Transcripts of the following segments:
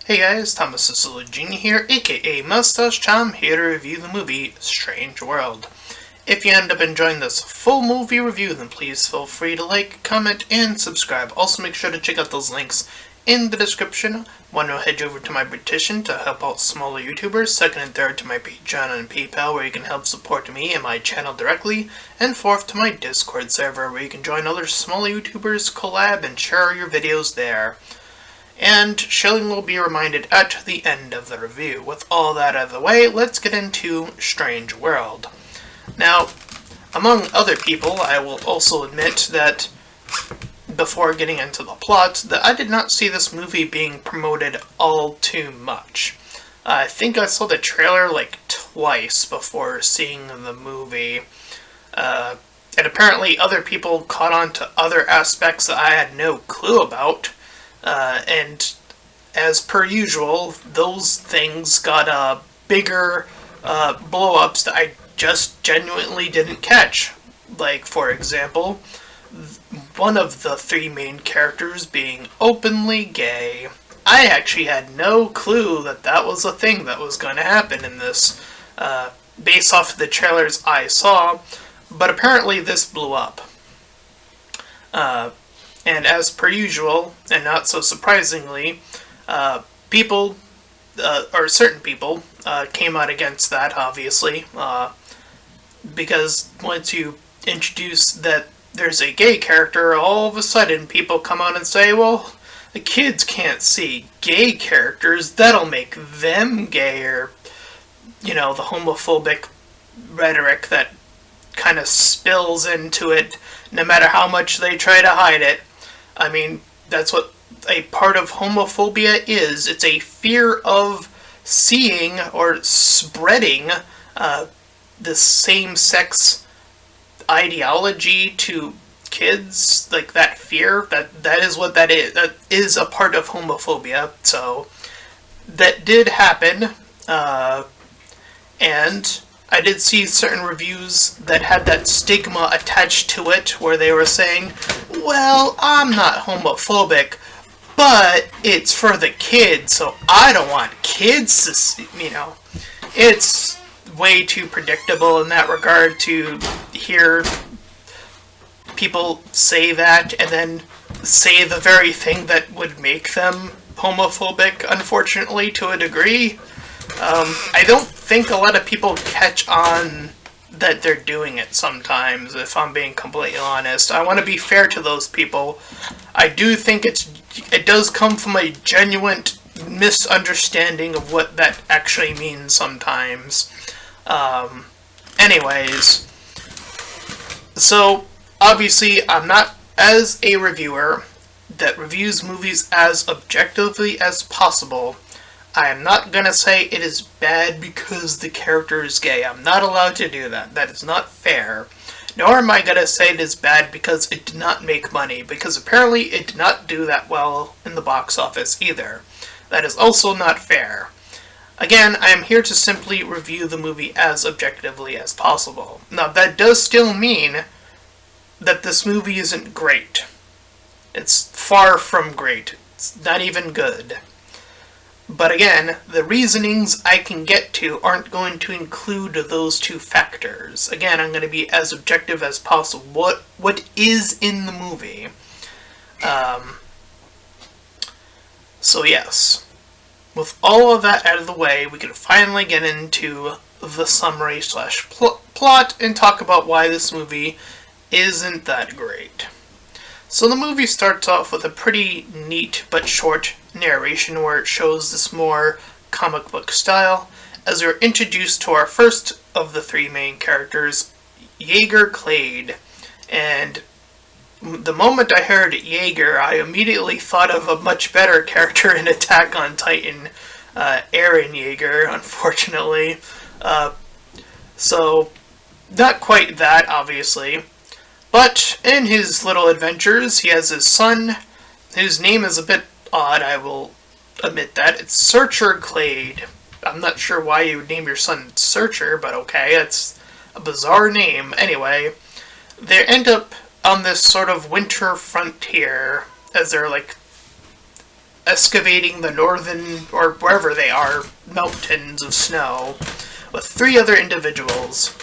Hey guys, Thomas Jr. here, aka Mustached. I'm here to review the movie Strange World. If you end up enjoying this full movie review, then please feel free to like, comment, and subscribe. Also make sure to check out those links in the description. One, will head over to my petition to help out smaller YouTubers. Second and third, to my Patreon and PayPal, where you can help support me and my channel directly. And fourth, to my Discord server, where you can join other smaller YouTubers, collab, and share your videos there. And Shilling will be reminded at the end of the review. With all that out of the way, let's get into Strange World. Now, among other people, I will also admit that before getting into the plot, that I did not see this movie being promoted all too much. I think I saw the trailer like twice before seeing the movie. And apparently other people caught on to other aspects that I had no clue about. And as per usual, those things got bigger blow-ups that I just genuinely didn't catch. Like, for example, one of the three main characters being openly gay. I actually had no clue that that was a thing that was going to happen in this, based off of the trailers I saw, but apparently this blew up. And as per usual, and not so surprisingly, certain people, came out against that, obviously, because once you introduce that there's a gay character, all of a sudden people come out and say, well, the kids can't see gay characters, that'll make them gay, or, you know, the homophobic rhetoric that kind of spills into it, no matter how much they try to hide it. I mean, that's what a part of homophobia is. It's a fear of seeing or spreading the same-sex ideology to kids. Like, that fear, that is what that is. That is a part of homophobia. So, that did happen. And I did see certain reviews that had that stigma attached to it, where they were saying, well, I'm not homophobic, but it's for the kids, so I don't want kids to see, you know. It's way too predictable in that regard to hear people say that and then say the very thing that would make them homophobic, unfortunately, to a degree. I don't think a lot of people catch on that they're doing it sometimes, if I'm being completely honest. I want to be fair to those people. I do think it does come from a genuine misunderstanding of what that actually means sometimes. Anyways, so obviously I'm not, as a reviewer that reviews movies as objectively as possible, I am not gonna say it is bad because the character is gay. I'm not allowed to do that. That is not fair. Nor am I gonna say it is bad because it did not make money, because apparently it did not do that well in the box office either. That is also not fair. Again, I am here to simply review the movie as objectively as possible. Now, that does still mean that this movie isn't great. It's far from great. It's not even good. But again, the reasonings I can get to aren't going to include those two factors. Again, I'm going to be as objective as possible. What is in the movie? So yes, with all of that out of the way, we can finally get into the summary / plot and talk about why this movie isn't that great. So the movie starts off with a pretty neat but short narration where it shows this more comic book style as we're introduced to our first of the three main characters, Jaeger Clade. And the moment I heard Jaeger, I immediately thought of a much better character in Attack on Titan, Eren Yeager, unfortunately. So, not quite that, obviously. But in his little adventures, he has his son, whose name is a bit odd, I will admit that. It's Searcher Clade. I'm not sure why you would name your son Searcher, but okay, it's a bizarre name. Anyway, they end up on this sort of winter frontier, as they're like excavating the northern, or wherever they are, mountains of snow with 3 other individuals.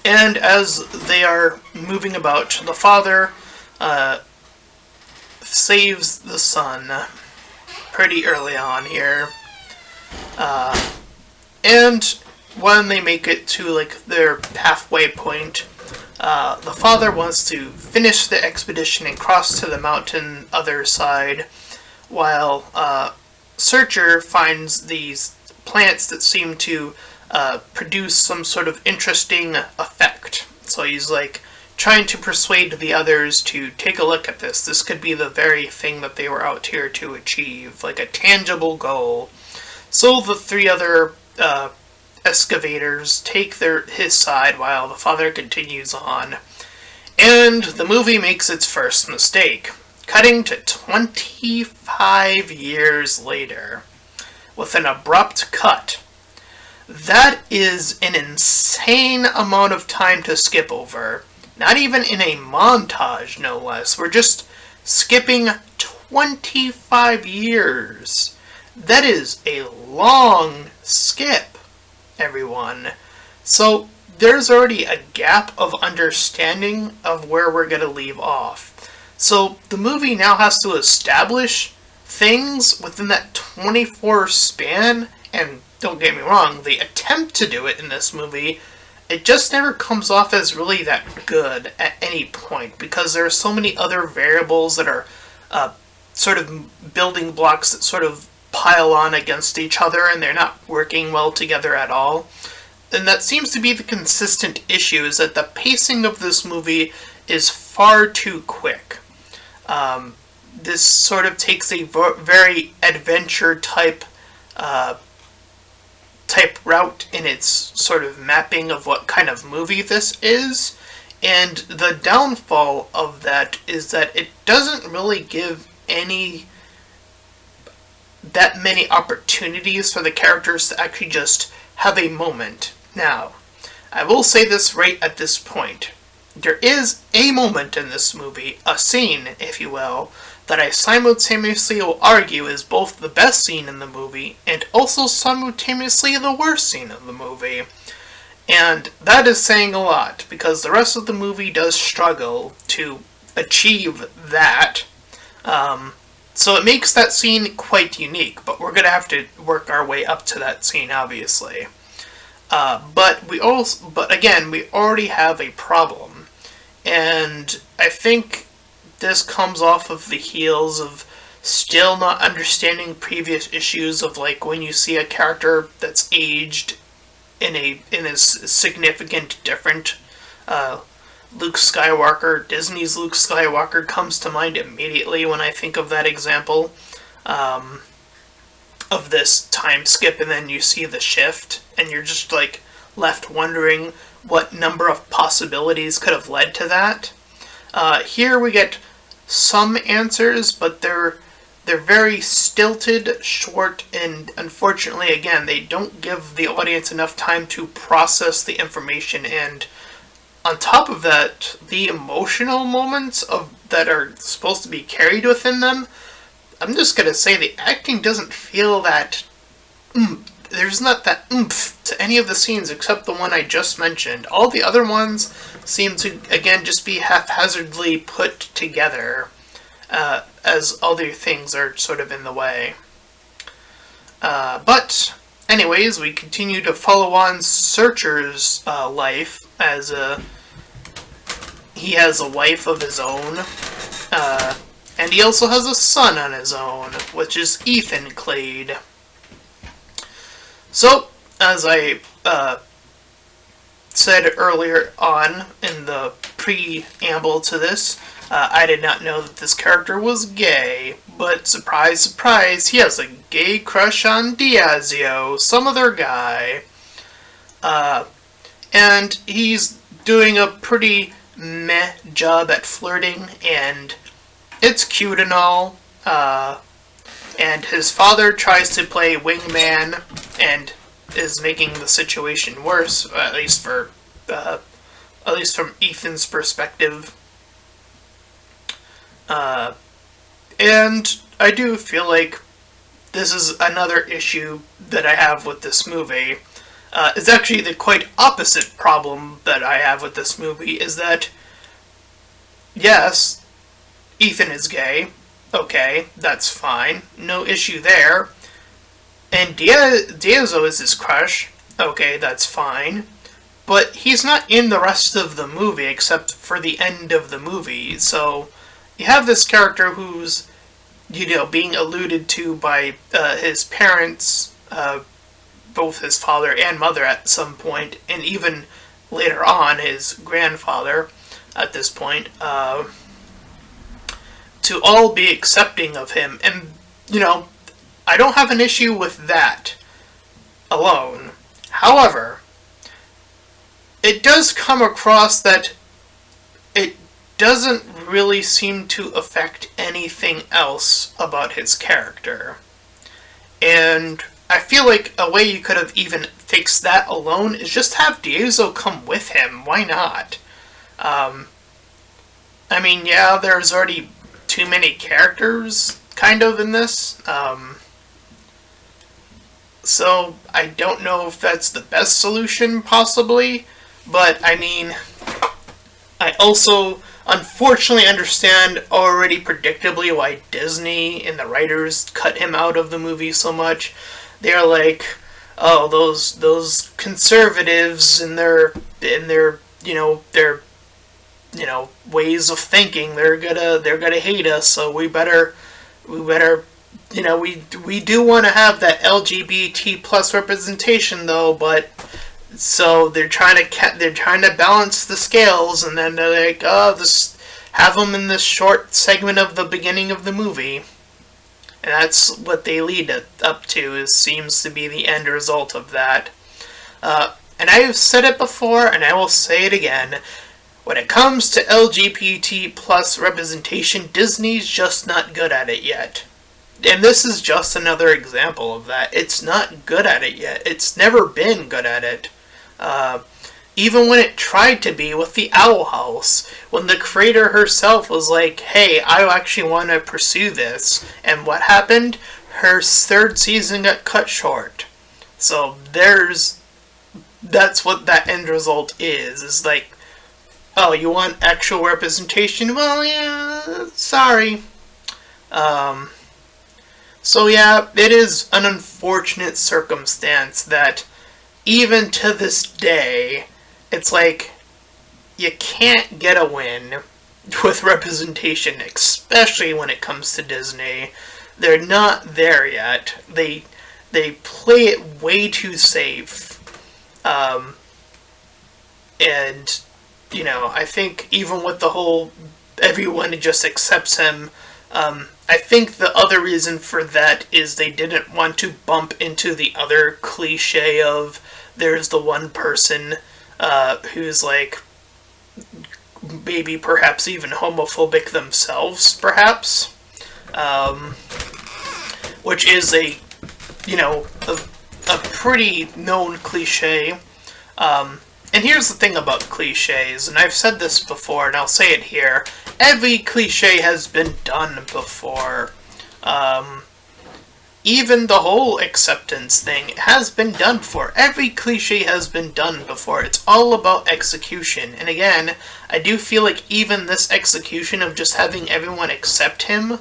And as they are moving about, the father saves the son pretty early on here. And when they make it to like their halfway point, the father wants to finish the expedition and cross to the mountain other side, while Searcher finds these plants that seem to produce some sort of interesting effect. So he's like trying to persuade the others to take a look at this. This could be the very thing that they were out here to achieve, like a tangible goal. So the 3 other excavators take his side while the father continues on. And the movie makes its first mistake, cutting to 25 years later with an abrupt cut. That is an insane amount of time to skip over. Not even in a montage, no less. We're just skipping 25 years. That is a long skip, everyone. So there's already a gap of understanding of where we're going to leave off. So the movie now has to establish things within that 24 span, and don't get me wrong, the attempt to do it in this movie, it just never comes off as really that good at any point, because there are so many other variables that are sort of building blocks that sort of pile on against each other, and they're not working well together at all. And that seems to be the consistent issue, is that the pacing of this movie is far too quick. This sort of takes a very adventure type route in its sort of mapping of what kind of movie this is, and the downfall of that is that it doesn't really give that many opportunities for the characters to actually just have a moment. Now, I will say this right at this point. There is a moment in this movie, a scene, if you will, that I simultaneously will argue is both the best scene in the movie and also simultaneously the worst scene of the movie. And that is saying a lot, because the rest of the movie does struggle to achieve that. So it makes that scene quite unique, but we're going to have to work our way up to that scene, obviously. But again, we already have a problem. And I think this comes off of the heels of still not understanding previous issues of, like, when you see a character that's aged in a significant different. Luke Skywalker, Disney's Luke Skywalker comes to mind immediately when I think of that example of this time skip, and then you see the shift, and you're just like left wondering what number of possibilities could have led to that. Here we get some answers, but they're very stilted, short, and unfortunately, again, they don't give the audience enough time to process the information. And on top of that, the emotional moments that are supposed to be carried within them, I'm just going to say the acting doesn't feel that there's not that oomph to any of the scenes except the one I just mentioned. All the other ones seem to, again, just be haphazardly put together as other things are sort of in the way. But anyways, we continue to follow on Searcher's life as he has a wife of his own, and he also has a son on his own, which is Ethan Clade. So, as I said earlier on in the preamble to this, I did not know that this character was gay, but surprise, surprise, he has a gay crush on Diazio, some other guy. And he's doing a pretty meh job at flirting, and it's cute and all. And his father tries to play wingman and is making the situation worse, at least from Ethan's perspective. And I do feel like this is another issue that I have with this movie. It's actually the quite opposite problem that I have with this movie, is that, yes, Ethan is gay. Okay, that's fine. No issue there. And Diazo is his crush. Okay, that's fine. But he's not in the rest of the movie except for the end of the movie. So you have this character who's, being alluded to by his parents, both his father and mother at some point, and even later on his grandfather at this point, to all be accepting of him. And, I don't have an issue with that alone. However, it does come across that it doesn't really seem to affect anything else about his character. And I feel like a way you could have even fixed that alone is just have Diazo come with him. Why not? Yeah, there's already too many characters, kind of, in this. So I don't know if that's the best solution, possibly. But, I also unfortunately understand already predictably why Disney and the writers cut him out of the movie so much. They're like, oh, those conservatives and their ways of thinking, they're gonna hate us, so we better we do want to have that LGBT plus representation though, but so they're trying to balance the scales, and then they're like, oh, just have them in this short segment of the beginning of the movie. And that's what they lead up to, seems to be the end result of that. And I've said it before, and I will say it again. When it comes to LGBT plus representation, Disney's just not good at it yet. And this is just another example of that. It's not good at it yet. It's never been good at it. Even when it tried to be with the Owl House, when the creator herself was like, hey, I actually want to pursue this. And what happened? Her third season got cut short. So that's what that end result is like, oh, you want actual representation? Well, yeah, sorry. So yeah, it is an unfortunate circumstance that even to this day, it's like, you can't get a win with representation, especially when it comes to Disney. They're not there yet. They play it way too safe. And, I think even with the whole everyone just accepts him, I think the other reason for that is they didn't want to bump into the other cliche of there's the one person who's like maybe perhaps even homophobic themselves, perhaps, which is a pretty known cliche. And here's the thing about cliches, and I've said this before, and I'll say it here. Every cliche has been done before. Even the whole acceptance thing has been done before. Every cliche has been done before. It's all about execution. And again, I do feel like even this execution of just having everyone accept him,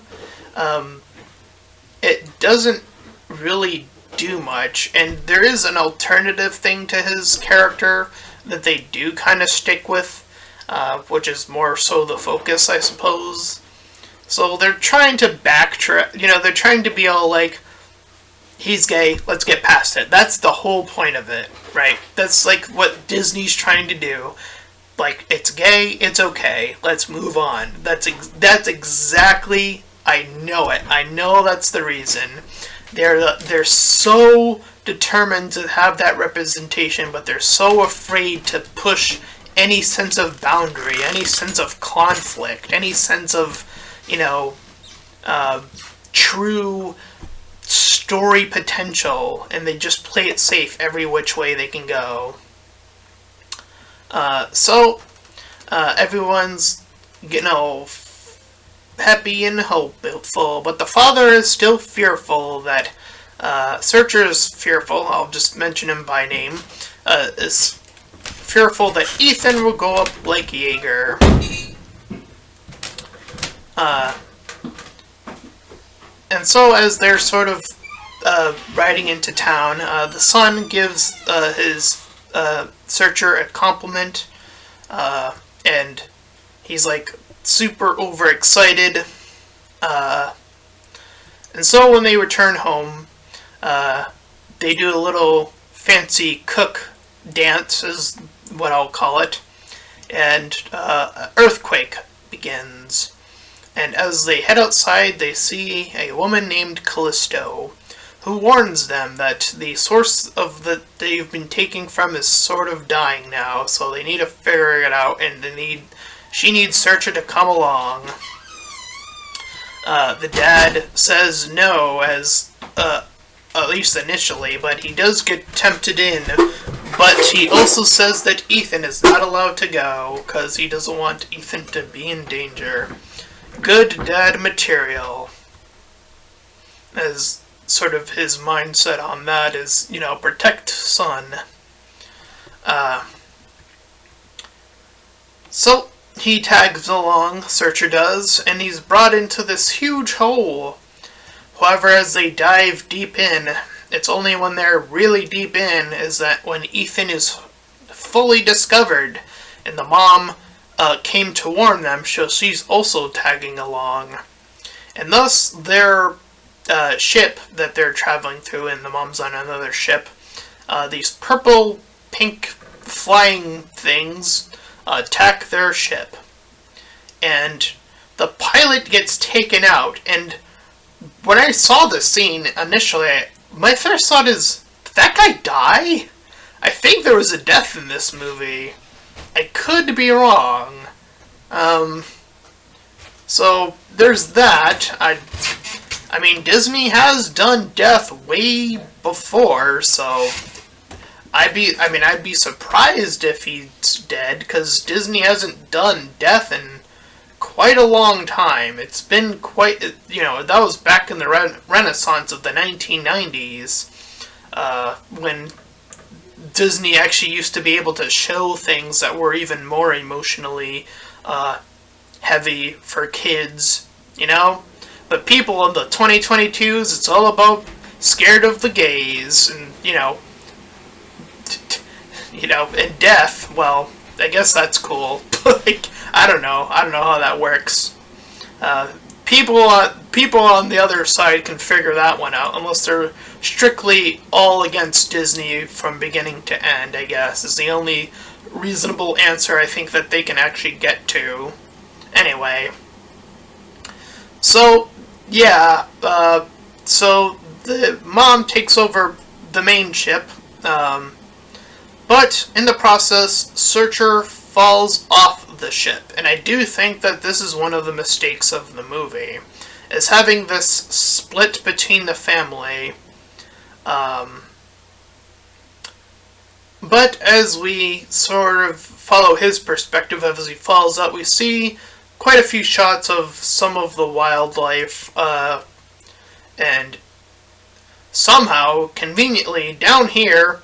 it doesn't really do much. And there is an alternative thing to his character that they do kind of stick with, which is more so the focus, I suppose. So they're trying to backtrack, they're trying to be all like, he's gay, let's get past it. That's the whole point of it, right? That's like what Disney's trying to do. Like, it's gay, it's okay, let's move on. That's exactly, I know it. I know that's the reason. They're so determined to have that representation, but they're so afraid to push any sense of boundary, any sense of conflict, any sense of, true story potential, and they just play it safe every which way they can go. So everyone's, happy and hopeful, but the father is still fearful that Searcher is fearful. I'll just mention him by name. Is fearful that Ethan will go up like Jaeger. And so as they're sort of riding into town, the son gives his Searcher a compliment, and he's like super overexcited. And so when they return home, they do a little fancy cook dance, is what I'll call it, and an earthquake begins. And as they head outside, they see a woman named Callisto, who warns them that the source of that they've been taking from is sort of dying now, so they need to figure it out, and she needs Searcher to come along. The dad says no, at least initially, but he does get tempted in. But he also says that Ethan is not allowed to go, because he doesn't want Ethan to be in danger. Good dad material. As sort of his mindset on that is, protect son. So he tags along, Searcher does, and he's brought into this huge hole. However, as they dive deep in, it's only when they're really deep in is that when Ethan is fully discovered, and the mom came to warn them, so she's also tagging along. And thus, their ship that they're traveling through, and the mom's on another ship, these purple, pink flying things attack their ship. And the pilot gets taken out, and when I saw this scene initially, my first thought is, did that guy die? I think there was a death in this movie. I could be wrong. So there's that. I mean, Disney has done death way before, so I'd be surprised if he's dead, because Disney hasn't done death in quite a long time. It's been quite, that was back in the Renaissance of the 1990s, when Disney actually used to be able to show things that were even more emotionally heavy for kids, But people in the 2022s, it's all about scared of the gays, and, and death. Well, I guess that's cool. I don't know how that works. People on the other side can figure that one out, unless they're strictly all against Disney from beginning to end, I guess, is the only reasonable answer I think that they can actually get to. Anyway. So, yeah, so the mom takes over the main ship, but in the process, Searcher falls off the ship, and I do think that this is one of the mistakes of the movie, is having this split between the family. But as we sort of follow his perspective as he falls out, we see quite a few shots of some of the wildlife, and somehow, conveniently, down here,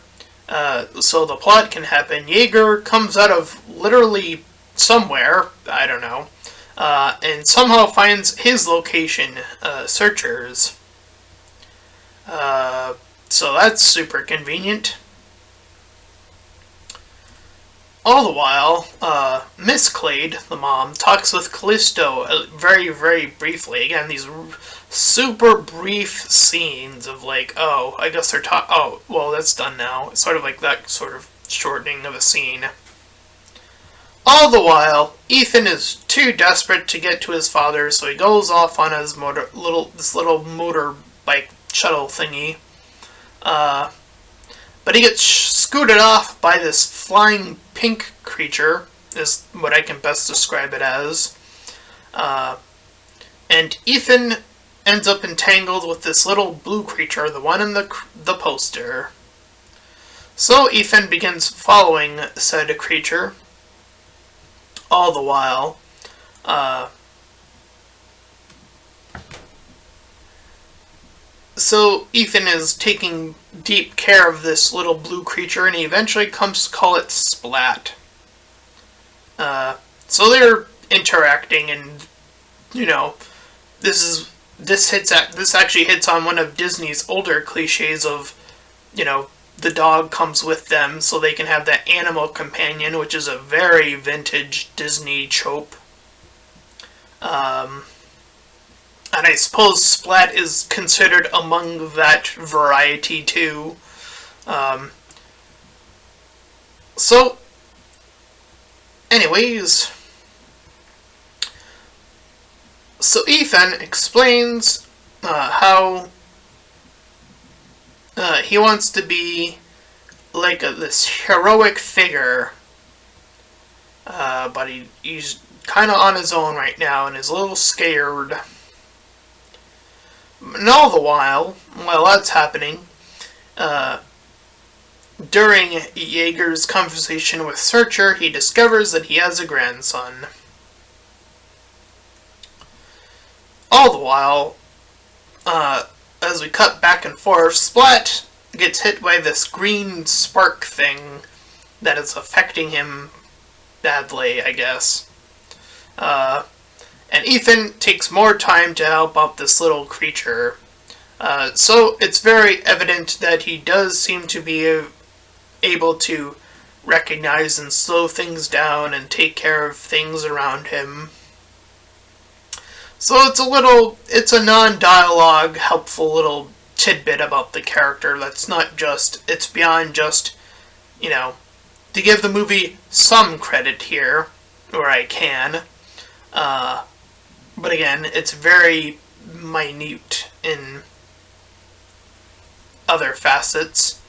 so the plot can happen, Jaeger comes out of literally somewhere, I don't know, and somehow finds his location, Searcher's. So that's super convenient. All the while, Miss Clade, the mom, talks with Callisto very, very briefly. Again, these super brief scenes of like, oh, I guess they're oh, well, that's done now. It's sort of like that sort of shortening of a scene. All the while, Ethan is too desperate to get to his father, so he goes off on his this little motorbike shuttle thingy. But he gets scooted off by this flying pink creature, is what I can best describe it as. And Ethan ends up entangled with this little blue creature, the one in the poster. So Ethan begins following said creature, all the while. So Ethan is taking deep care of this little blue creature, and he eventually comes to call it Splat. So they're interacting, and this actually hits on one of Disney's older cliches of, the dog comes with them so they can have that animal companion, which is a very vintage Disney trope. And I suppose Splat is considered among that variety too. So, anyways, so Ethan explains how he wants to be like this heroic figure, but he's kind of on his own right now and is a little scared. And all the while that's happening, during Yeager's conversation with Searcher, he discovers that he has a grandson. All the while, as we cut back and forth, Splat gets hit by this green spark thing that is affecting him badly, I guess. And Ethan takes more time to help out this little creature. So it's very evident that he does seem to be able to recognize and slow things down and take care of things around him. So it's a non-dialogue, helpful little tidbit about the character it's beyond just, to give the movie some credit here, where I can. But again, it's very minute in other facets.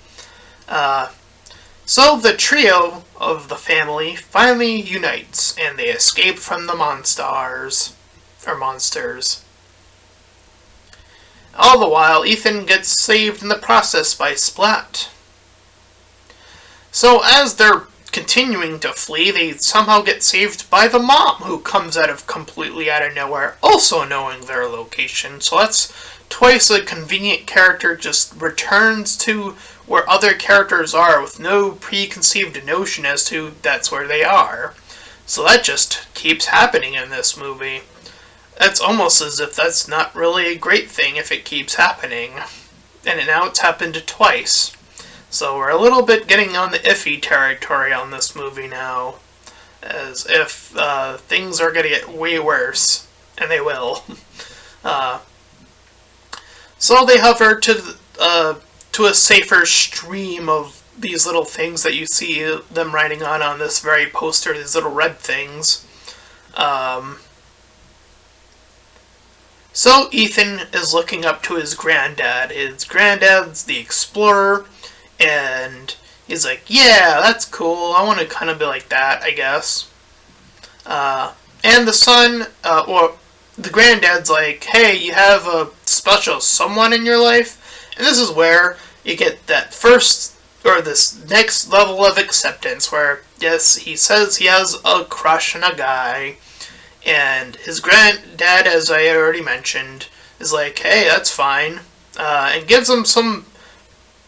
So the trio of the family finally unites, and they escape from the monsters. All the while, Ethan gets saved in the process by Splat. So as they're continuing to flee, they somehow get saved by the mom, who comes completely out of nowhere, also knowing their location. So that's twice a convenient character just returns to where other characters are with no preconceived notion as to that's where they are. So that just keeps happening in this movie. That's almost as if that's not really a great thing if it keeps happening. And now it's happened twice. So we're a little bit getting on the iffy territory on this movie now. As if things are going to get way worse. And they will. So they hover to a safer stream of these little things that you see them riding on this very poster, these little red things. So Ethan is looking up to his granddad. His granddad's the explorer, and he's like, yeah, that's cool. I want to kind of be like that, I guess. And the son, the granddad's like, hey, you have a special someone in your life? And this is where you get that first, or this next level of acceptance, where, yes, he says he has a crush on a guy, and his granddad, as I already mentioned, is like, hey, that's fine, and gives him some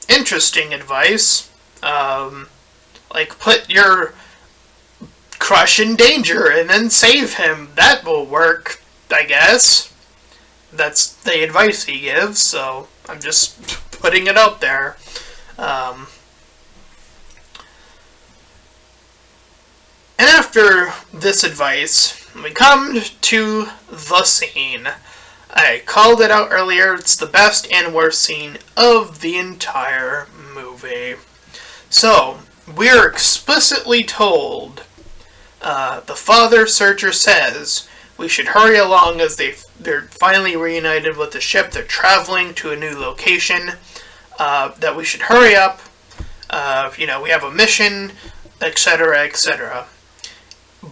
interesting advice, like, put your crush in danger and then save him. That will work, I guess. That's the advice he gives, so I'm just putting it out there. And after this advice, we come to the scene. I called it out earlier. It's the best and worst scene of the entire movie. So, we're explicitly told, the father Searcher says, we should hurry along as they're finally reunited with the ship. They're traveling to a new location. That we should hurry up. We have a mission, etc., etc.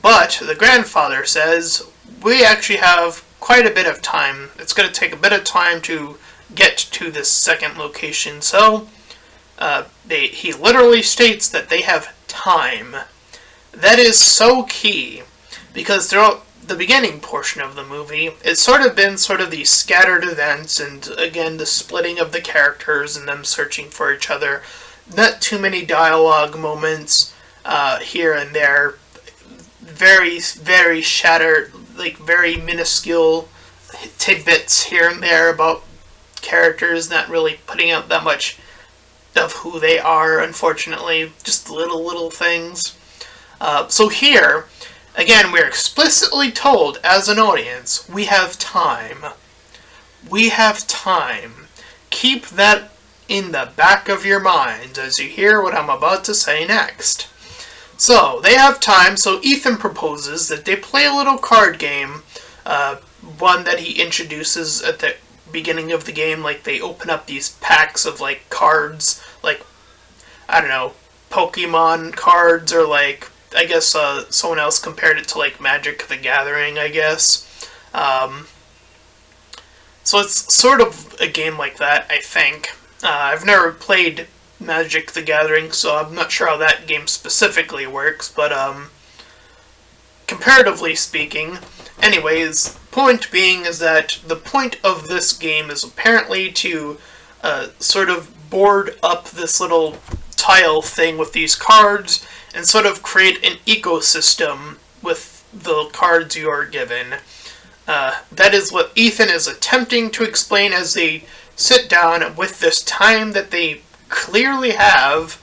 But the grandfather says, we actually have quite a bit of time. It's going to take a bit of time to get to this second location. So, he literally states that they have time. That is so key, because they're the beginning portion of the movie, it's sort of been sort of these scattered events and, again, the splitting of the characters and them searching for each other. Not too many dialogue moments here and there. Very, very shattered, like very minuscule tidbits here and there about characters, not really putting out that much of who they are, unfortunately. Just little things. So here, again, we're explicitly told as an audience, we have time. We have time. Keep that in the back of your mind as you hear what I'm about to say next. So, they have time, so Ethan proposes that they play a little card game, one that he introduces at the beginning of the game, like they open up these packs of, like, cards, like, I don't know, Pokemon cards, or like, I guess someone else compared it to, like, Magic the Gathering, I guess. So it's sort of a game like that, I think. I've never played Magic the Gathering, so I'm not sure how that game specifically works, but comparatively speaking, anyways, point being is that the point of this game is apparently to sort of board up this little tile thing with these cards and sort of create an ecosystem with the cards you are given. That is what Ethan is attempting to explain as they sit down with this time that they clearly have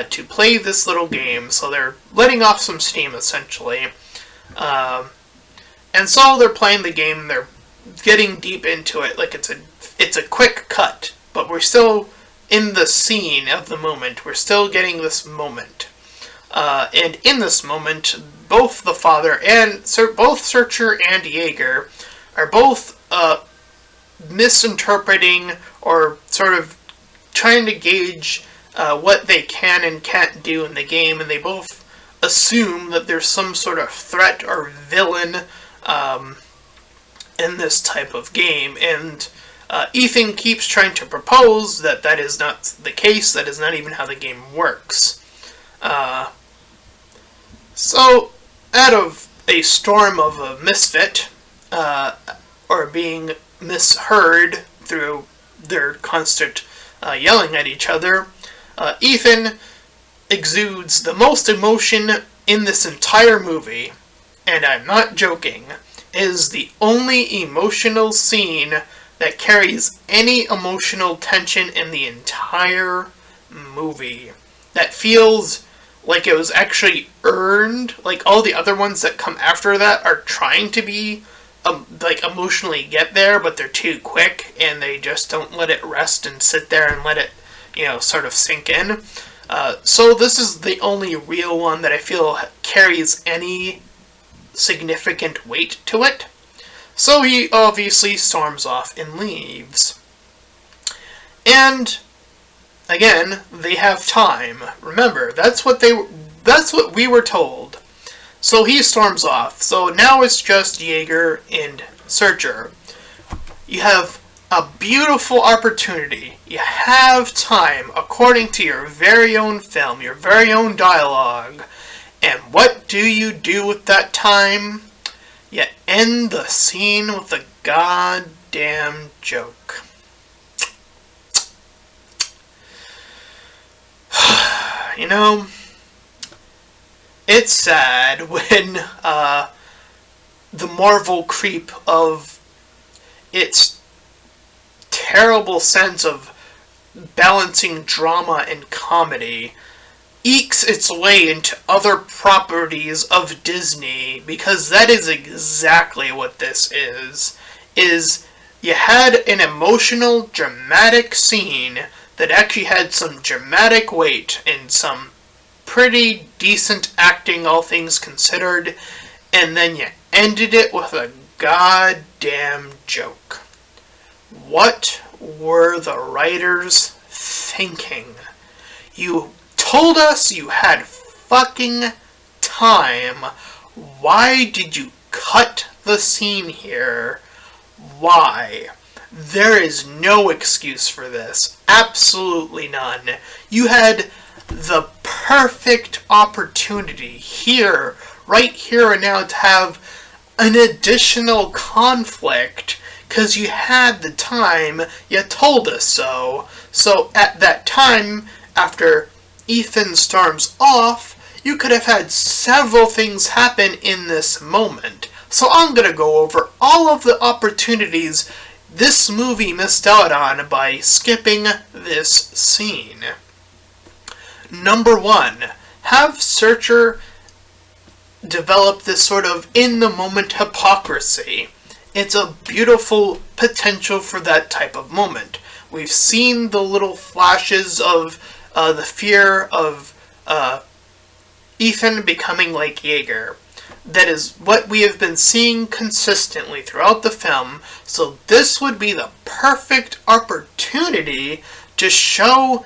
to play this little game. So they're letting off some steam, essentially. And so they're playing the game, they're getting deep into it, like it's a quick cut, but we're still in the scene of the moment. We're still getting this moment. And in this moment, both the father and both Searcher and Jaeger are both misinterpreting or sort of trying to gauge what they can and can't do in the game, and they both assume that there's some sort of threat or villain in this type of game, and Ethan keeps trying to propose that that is not the case, that is not even how the game works. So, out of a storm of a misfit, or being misheard through their constant yelling at each other, Ethan exudes the most emotion in this entire movie, and I'm not joking. It is the only emotional scene that carries any emotional tension in the entire movie. That feels like it was actually earned. Like all the other ones that come after that are trying to be like emotionally get there, but they're too quick and they just don't let it rest and sit there and let it, you know, sort of sink in. So this is the only real one that I feel carries any significant weight to it. So he obviously storms off and leaves. And again, they have time. Remember, that's what we were told. So he storms off. So now it's just Jaeger and Searcher. You have a beautiful opportunity. You have time according to your very own film, your very own dialogue. And what do you do with that time? You end the scene with a goddamn joke. You know, it's sad when the Marvel creep of its terrible sense of balancing drama and comedy ekes its way into other properties of Disney, because that is exactly what this is you had an emotional, dramatic scene that actually had some dramatic weight and some pretty decent acting, all things considered, and then you ended it with a goddamn joke. What were the writers thinking? You told us you had fucking time. Why did you cut the scene here? Why? There is no excuse for this. Absolutely none. You had the perfect opportunity here, right here and now, to have an additional conflict, because you had the time, you told us so. So at that time, after Ethan storms off, you could have had several things happen in this moment. So I'm going to go over all of the opportunities this movie missed out on by skipping this scene. Number 1, have Searcher develop this sort of in-the-moment hypocrisy. It's a beautiful potential for that type of moment. We've seen the little flashes of the fear of Ethan becoming like Jaeger. That is what we have been seeing consistently throughout the film, so this would be the perfect opportunity to show,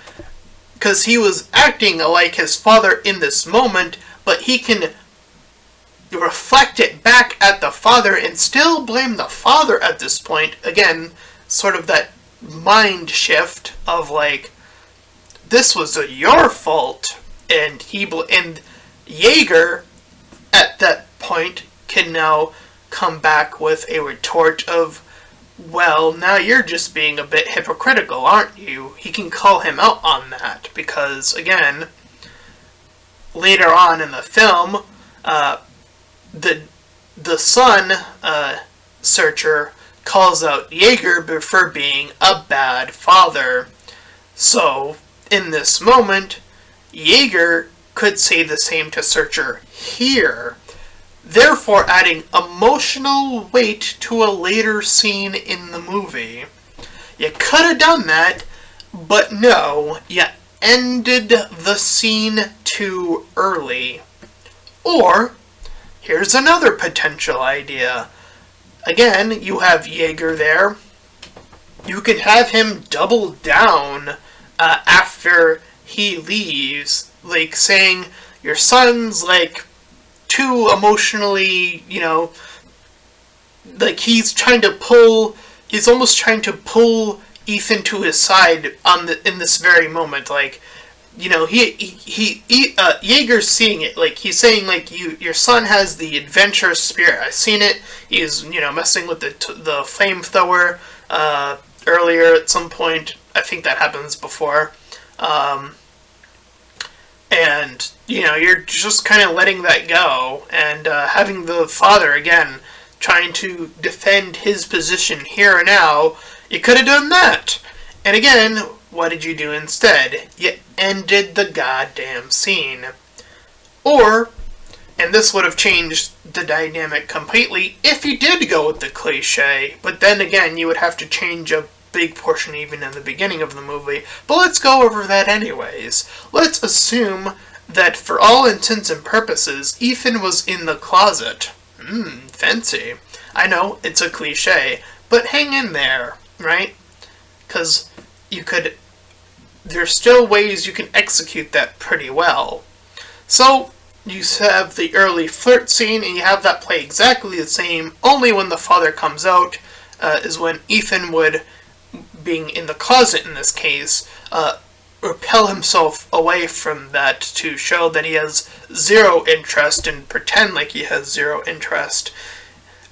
because he was acting like his father in this moment, but he can reflect it back at the father and still blame the father at this point. Again, sort of that mind shift of like, this was your fault, and Jaeger at that point can now come back with a retort of, well, now you're just being a bit hypocritical, aren't you? He can call him out on that, because, again, later on in the film, the son, Searcher, calls out Jaeger for being a bad father. So, in this moment, Jaeger could say the same to Searcher here, therefore adding emotional weight to a later scene in the movie. You could have done that, but no, you ended the scene too early. Or, here's another potential idea. Again, you have Jaeger there. You can have him double down after he leaves, like saying, your son's like too emotionally, like he's almost trying to pull Ethan to his side in this very moment. Like, Jaeger's seeing it. Like, he's saying, like, your son has the adventurous spirit. I've seen it. He's, messing with the flamethrower earlier at some point. I think that happens before. And, you're just kind of letting that go. And having the father, again, trying to defend his position here and now, you could have done that. And again, what did you do instead? You ended the goddamn scene. Or, and this would have changed the dynamic completely if you did go with the cliche, but then again, you would have to change a big portion even in the beginning of the movie. But let's go over that anyways. Let's assume that for all intents and purposes, Ethan was in the closet. Fancy. I know, it's a cliche, but hang in there, right? Because there's still ways you can execute that pretty well. So, you have the early flirt scene, and you have that play exactly the same, only when the father comes out, is when Ethan would, being in the closet in this case, repel himself away from that to show that he has zero interest and pretend like he has zero interest.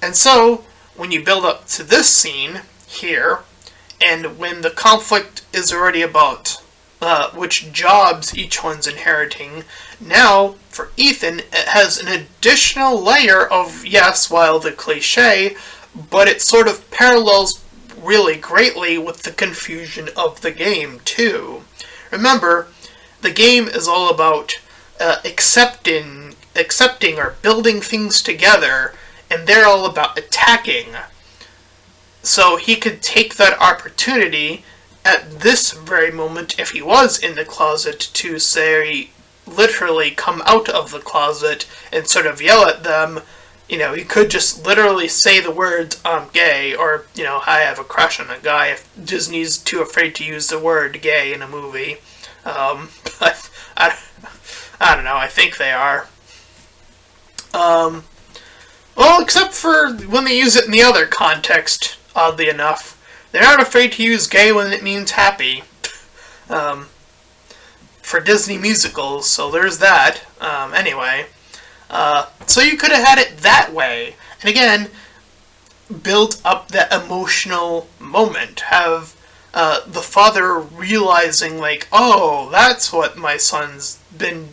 And so, when you build up to this scene here, and when the conflict is already about which jobs each one's inheriting, now, for Ethan, it has an additional layer of, yes, while the cliche, but it sort of parallels really greatly with the confusion of the game, too. Remember, the game is all about accepting or building things together, and they're all about attacking. So he could take that opportunity at this very moment, if he was in the closet, to say, literally come out of the closet and sort of yell at them. He could just literally say the words, I'm gay, or, I have a crush on a guy, if Disney's too afraid to use the word gay in a movie. But I don't know, I think they are. Well, except for when they use it in the other context, oddly enough. They're not afraid to use gay when it means happy. For Disney musicals, so there's that. Anyway. So you could have had it that way, And again, build up that emotional moment. Have the father realizing, like, oh, that's what my son's been,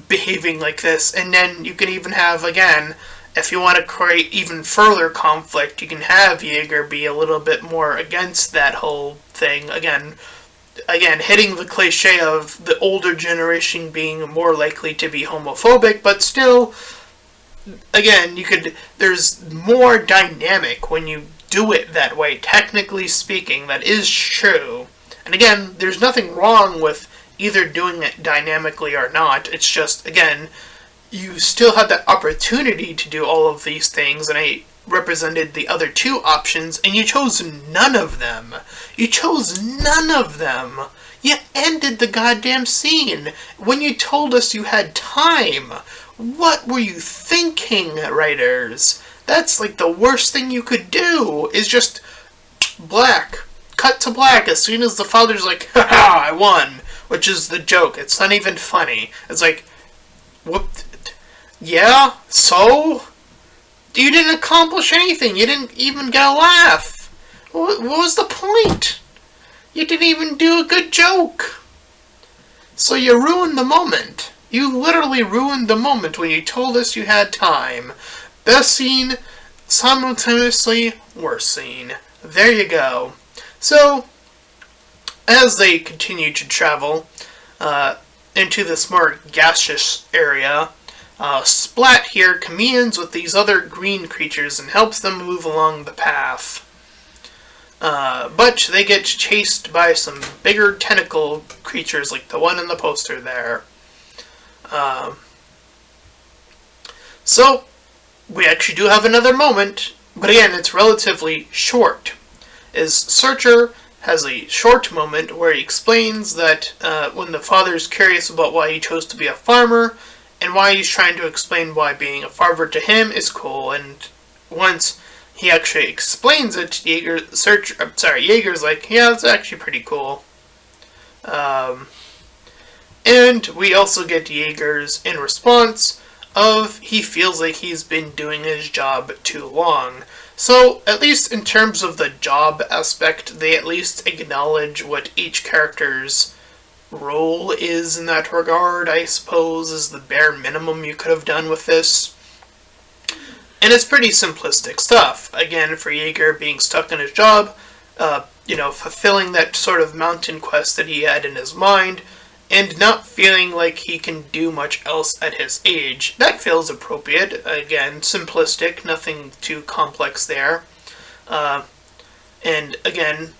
behaving like this. And then you can even have, again, if you want to create even further conflict, you can have Yeager be a little bit more against that whole thing. Again, hitting the cliche of the older generation being more likely to be homophobic, but still, again, there's more dynamic when you do it that way. Technically speaking, that is true. And again, there's nothing wrong with either doing it dynamically or not. It's just, again, you still have the opportunity to do all of these things, and I represented the other two options, and you chose none of them. You chose none of them. You ended the goddamn scene when you told us you had time. What were you thinking, writers? That's like the worst thing you could do, is just black. Cut to black as soon as the father's like, haha, I won. Which is the joke. It's not even funny. It's like, whoop. Yeah? So? You didn't accomplish anything. You didn't even get a laugh. What was the point? You didn't even do a good joke. So you ruined the moment. You literally ruined the moment when you told us you had time. Best scene, simultaneously worst scene. There you go. So, as they continue to travel into this more gaseous area, Splat here communes with these other green creatures and helps them move along the path. But they get chased by some bigger tentacle creatures like the one in the poster there. So, we actually do have another moment, but again, it's relatively short. Searcher has a short moment where he explains that when the father's curious about why he chose to be a farmer, and why he's trying to explain why being a farmer to him is cool, and once he actually explains it, Yeager's like, yeah, it's actually pretty cool. And we also get Yeager's in response of he feels like he's been doing his job too long. So, at least in terms of the job aspect, they at least acknowledge what each character's role is in that regard, I suppose, is the bare minimum you could have done with this. And it's pretty simplistic stuff. Again, for Yeager being stuck in his job, fulfilling that sort of mountain quest that he had in his mind, and not feeling like he can do much else at his age. That feels appropriate. Again, simplistic, nothing too complex there. And again,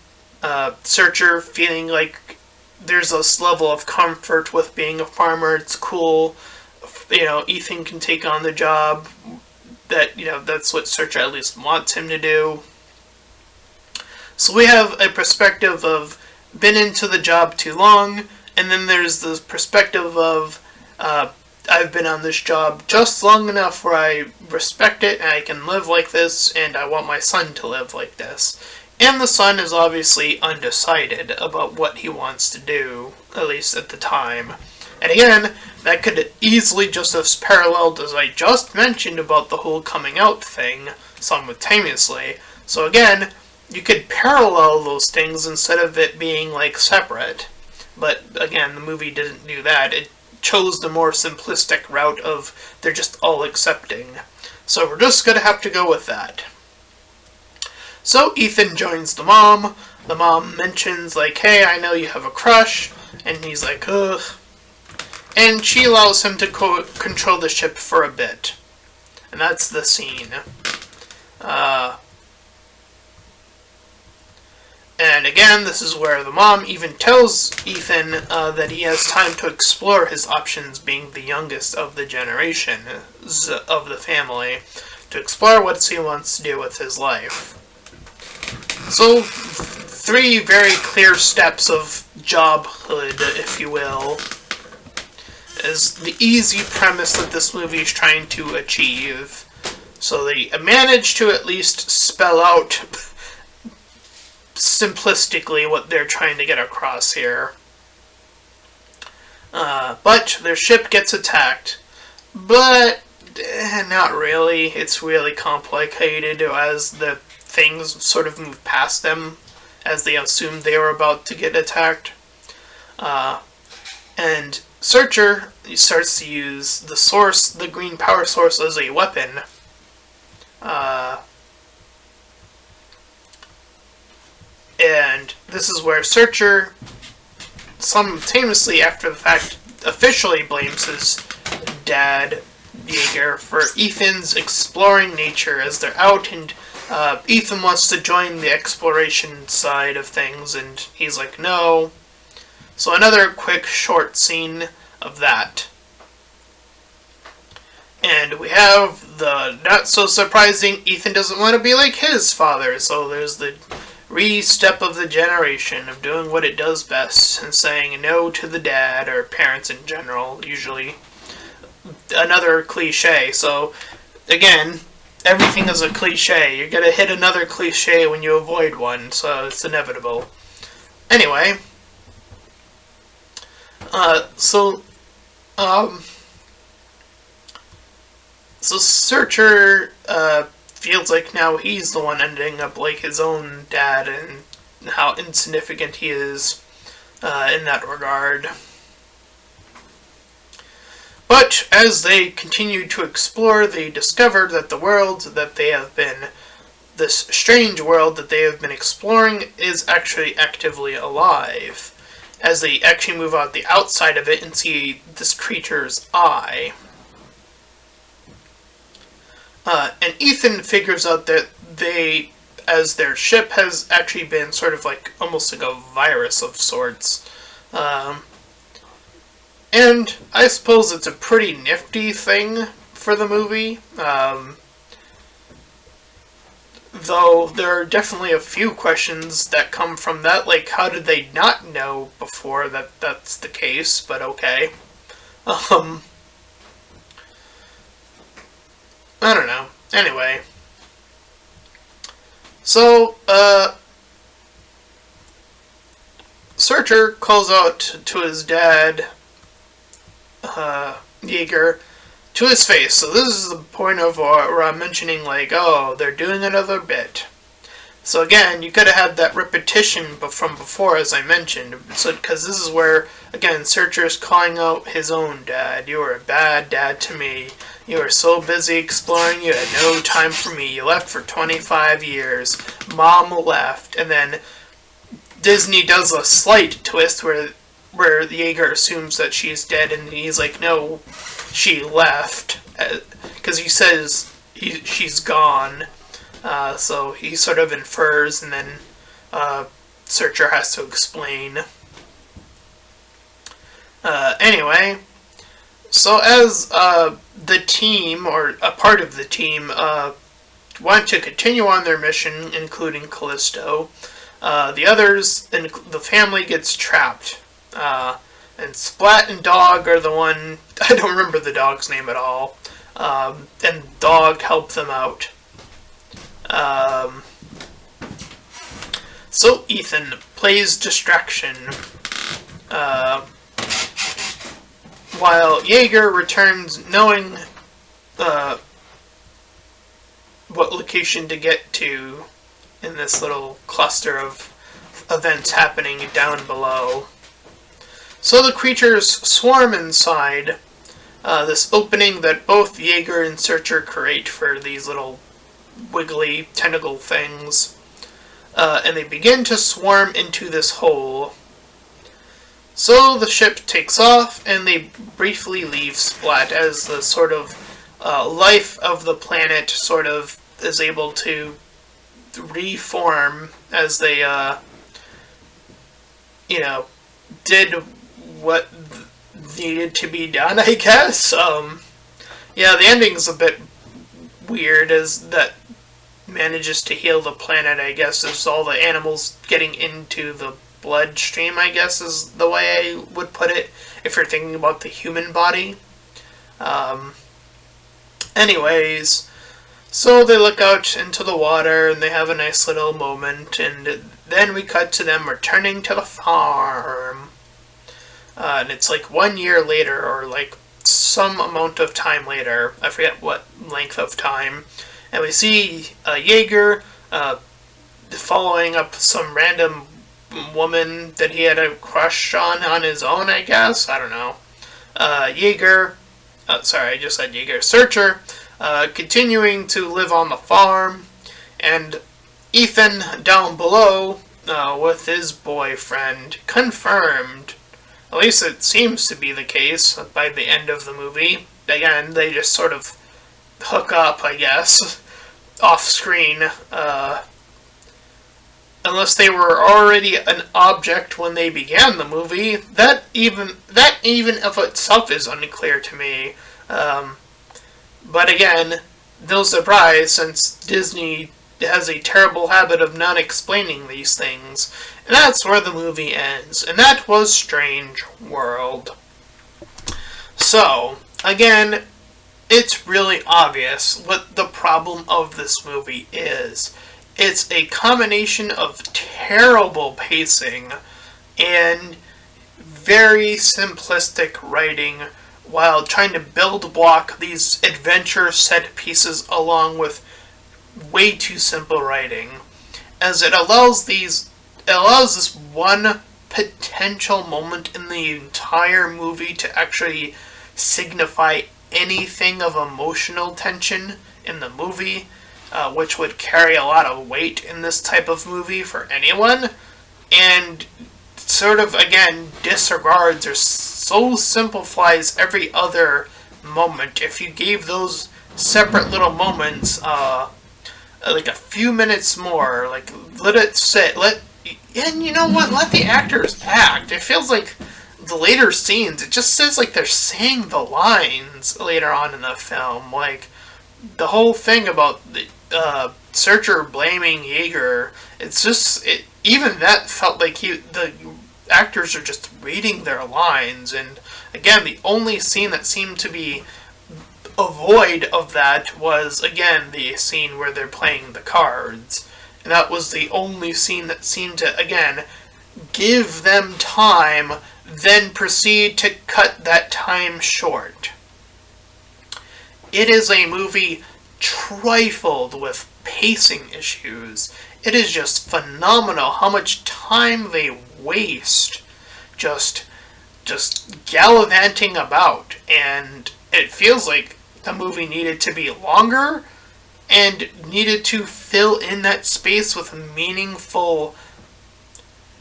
Searcher feeling like there's this level of comfort with being a farmer. It's cool. Ethan can take on the job. That's what Searcher at least wants him to do. So we have a perspective of been into the job too long, and then there's the perspective of I've been on this job just long enough where I respect it and I can live like this, and I want my son to live like this. And the son is obviously undecided about what he wants to do, at least at the time. And again, that could easily just have paralleled, as I just mentioned, about the whole coming out thing simultaneously. So again, you could parallel those things instead of it being, separate. But again, the movie didn't do that. It chose the more simplistic route of they're just all accepting. So we're just going to have to go with that. So Ethan joins the mom. The mom mentions, hey, I know you have a crush. And he's like, ugh. And she allows him to control the ship for a bit. And that's the scene. And again, this is where the mom even tells Ethan that he has time to explore his options, being the youngest of the generation of the family, to explore what he wants to do with his life. So, 3 very clear steps of jobhood, if you will, is the easy premise that this movie is trying to achieve. So they manage to at least spell out simplistically what they're trying to get across here. But their ship gets attacked. But Not really. It's really complicated as the things sort of move past them as they assumed they were about to get attacked. And Searcher starts to use the source, the green power source, as a weapon. And this is where Searcher, simultaneously after the fact, officially blames his dad, Jaeger, for Ethan's exploring nature as they're out, and Ethan wants to join the exploration side of things, and he's like, no. So another quick short scene of that. And we have the not so surprising Ethan doesn't want to be like his father, so there's the re-step of the generation of doing what it does best and saying no to the dad, or parents in general, usually. Another cliche, so again, everything is a cliche. You're gonna hit another cliche when you avoid one, so it's inevitable. Anyway, so Searcher, feels like now he's the one ending up like his own dad, and how insignificant he is in that regard. But as they continue to explore, they discover that the world that they have been, this strange world that they have been exploring, is actually actively alive, as they actually move out the outside of it and see this creature's eye. And Ethan figures out that they, as their ship has actually been sort of like, almost like a virus of sorts. And I suppose it's a pretty nifty thing for the movie. Though there are definitely a few questions that come from that, like how did they not know before that that's the case, but okay. I don't know. Anyway. So, Searcher calls out to his dad, Jaeger, to his face. So this is the point of where I'm mentioning, like, oh, they're doing another bit. So again, you could have had that repetition from before, as I mentioned. So, because this is where, again, Searcher's calling out his own dad. You were a bad dad to me. You were so busy exploring, you had no time for me. You left for 25 years. Mom left. And then Disney does a slight twist where the Jaeger assumes that she's dead, and he's like, no, she left. Because he says she's gone. So he sort of infers, and then Searcher has to explain. Anyway, so as the team, or a part of the team, want to continue on their mission, including Callisto, the others, and the family gets trapped. And Splat and Dog are the one, I don't remember the dog's name at all, and Dog help them out. So Ethan plays distraction, while Jaeger returns knowing what location to get to in this little cluster of events happening down below. So the creatures swarm inside this opening that both Jaeger and Searcher create for these little wiggly tentacle things, and they begin to swarm into this hole. So the ship takes off, and they briefly leave Splat as the sort of life of the planet sort of is able to reform as they, did what needed to be done, I guess. Yeah, the ending's a bit weird, as that manages to heal the planet, I guess, as all the animals getting into the bloodstream, I guess, is the way I would put it, if you're thinking about the human body. Anyways, so they look out into the water, and they have a nice little moment, and then we cut to them returning to the farm. And it's like 1 year later, or like some amount of time later. I forget what length of time. And we see Jaeger following up some random woman that he had a crush on his own, I guess. I don't know. Sorry, I just said Jaeger. Searcher, continuing to live on the farm. And Ethan down below with his boyfriend, confirmed. At least it seems to be the case by the end of the movie. Again, they just sort of hook up, I guess, off screen. Unless they were already an object when they began the movie, that even of itself is unclear to me. But again, no surprise, since Disney has a terrible habit of not explaining these things. And that's where the movie ends. And that was Strange World. So, again, it's really obvious what the problem of this movie is. It's a combination of terrible pacing and very simplistic writing while trying to block these adventure set pieces along with way too simple writing, as it allows this one potential moment in the entire movie to actually signify anything of emotional tension in the movie, which would carry a lot of weight in this type of movie for anyone, and sort of, again, disregards or so simplifies every other moment. If you gave those separate little moments, like a few minutes more, like, let it sit, and you know what, let the actors act. It feels like the later scenes, it just says like they're saying the lines later on in the film, like, the whole thing about the Searcher blaming Jaeger, it's just, even that felt like the actors are just reading their lines, and again, the only scene that seemed to be void of that was, again, the scene where they're playing the cards. And that was the only scene that seemed to, again, give them time, then proceed to cut that time short. It is a movie trifled with pacing issues. It is just phenomenal how much time they waste just gallivanting about, and it feels like the movie needed to be longer and needed to fill in that space with meaningful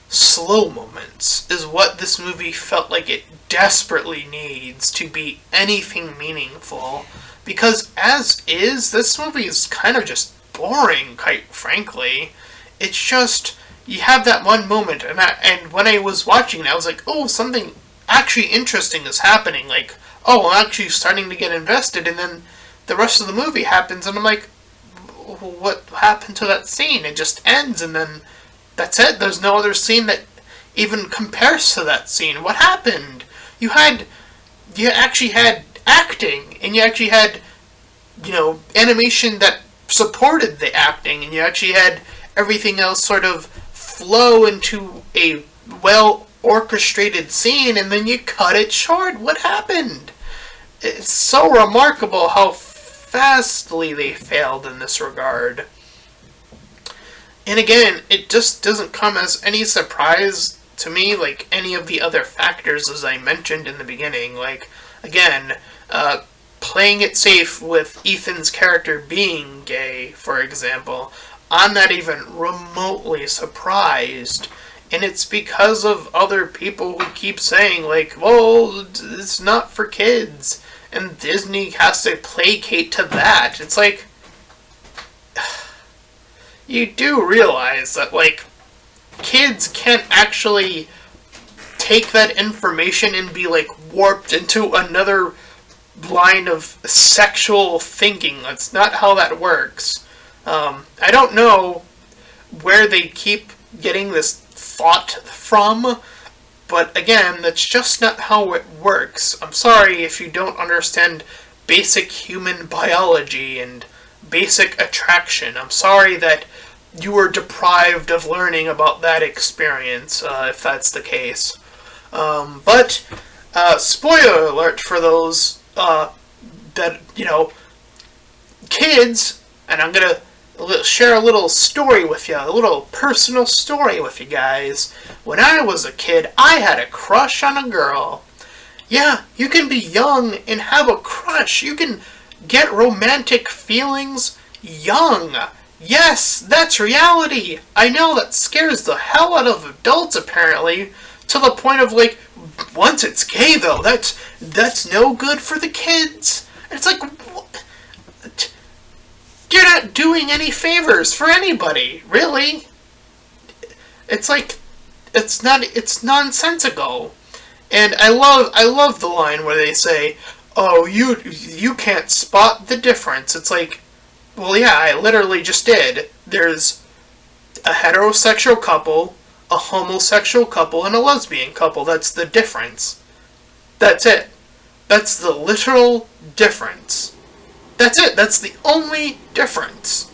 slow moments, is what this movie felt like it desperately needs to be anything meaningful. Because as is, this movie is kind of just boring, quite frankly. It's just, you have that one moment, and when I was watching it, I was like, oh, something actually interesting is happening, like, oh, I'm actually starting to get invested, and then the rest of the movie happens, and I'm like, what happened to that scene? It just ends, and then that's it. There's no other scene that even compares to that scene. What happened? You actually had acting, and you actually had, animation that supported the acting, and you actually had everything else sort of flow into a well-orchestrated scene, and then you cut it short. What happened? It's so remarkable how vastly they failed in this regard. And again, it just doesn't come as any surprise to me, like any of the other factors as I mentioned in the beginning. Like, again, playing it safe with Ethan's character being gay, for example. I'm not even remotely surprised. And it's because of other people who keep saying, like, well, it's not for kids. And Disney has to placate to that. It's like, you do realize that, like, kids can't actually take that information and be, like, warped into another line of sexual thinking. That's not how that works. I don't know where they keep getting this thought from, but again, that's just not how it works. I'm sorry if you don't understand basic human biology and basic attraction. I'm sorry that you were deprived of learning about that experience, if that's the case. But spoiler alert for those that, kids, and I'm gonna share a little story with you, a little personal story with you guys. When I was a kid, I had a crush on a girl. Yeah, you can be young and have a crush. You can get romantic feelings young. Yes, that's reality. I know that scares the hell out of adults, apparently, to the point of, like, once it's gay, though, that's no good for the kids. It's like, what? You're not doing any favors for anybody, really. It's like, it's nonsensical. And I love the line where they say, "Oh, you can't spot the difference." It's like, well, yeah, I literally just did. There's a heterosexual couple, a homosexual couple, and a lesbian couple. That's the difference. That's it. That's the literal difference. That's it. That's the only difference.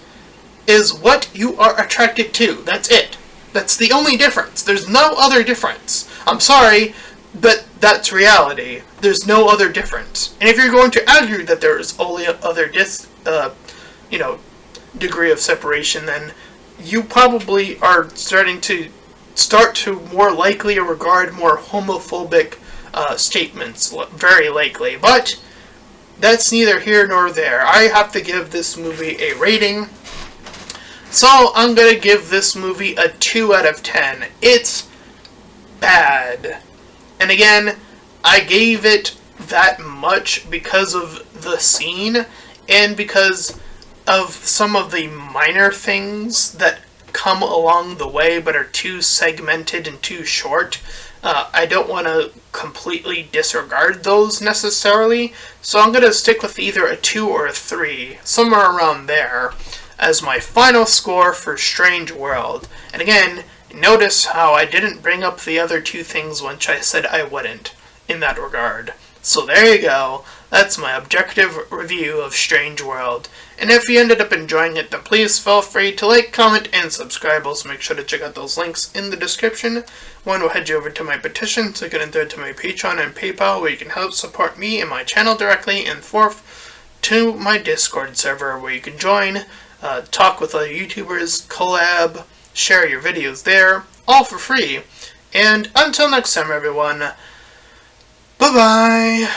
Is what you are attracted to. That's it. That's the only difference. There's no other difference. I'm sorry, but that's reality. There's no other difference. And if you're going to argue that there is only other degree of separation, then you probably are starting to more likely regard more homophobic statements, very likely. But that's neither here nor there. I have to give this movie a rating. So I'm going to give this movie a 2 out of 10. It's bad. And again, I gave it that much because of the scene and because of some of the minor things that come along the way but are too segmented and too short. I don't want to completely disregard those necessarily, so I'm going to stick with either a 2 or a 3, somewhere around there, as my final score for Strange World. And again, notice how I didn't bring up the other two things which I said I wouldn't, in that regard. So there you go. That's my objective review of Strange World. And if you ended up enjoying it, then please feel free to like, comment, and subscribe. Also make sure to check out those links in the description. One will head you over to my petition to get into to my Patreon and PayPal, where you can help support me and my channel directly. And fourth, to my Discord server, where you can join, talk with other YouTubers, collab, share your videos there, all for free. And until next time, everyone, bye-bye!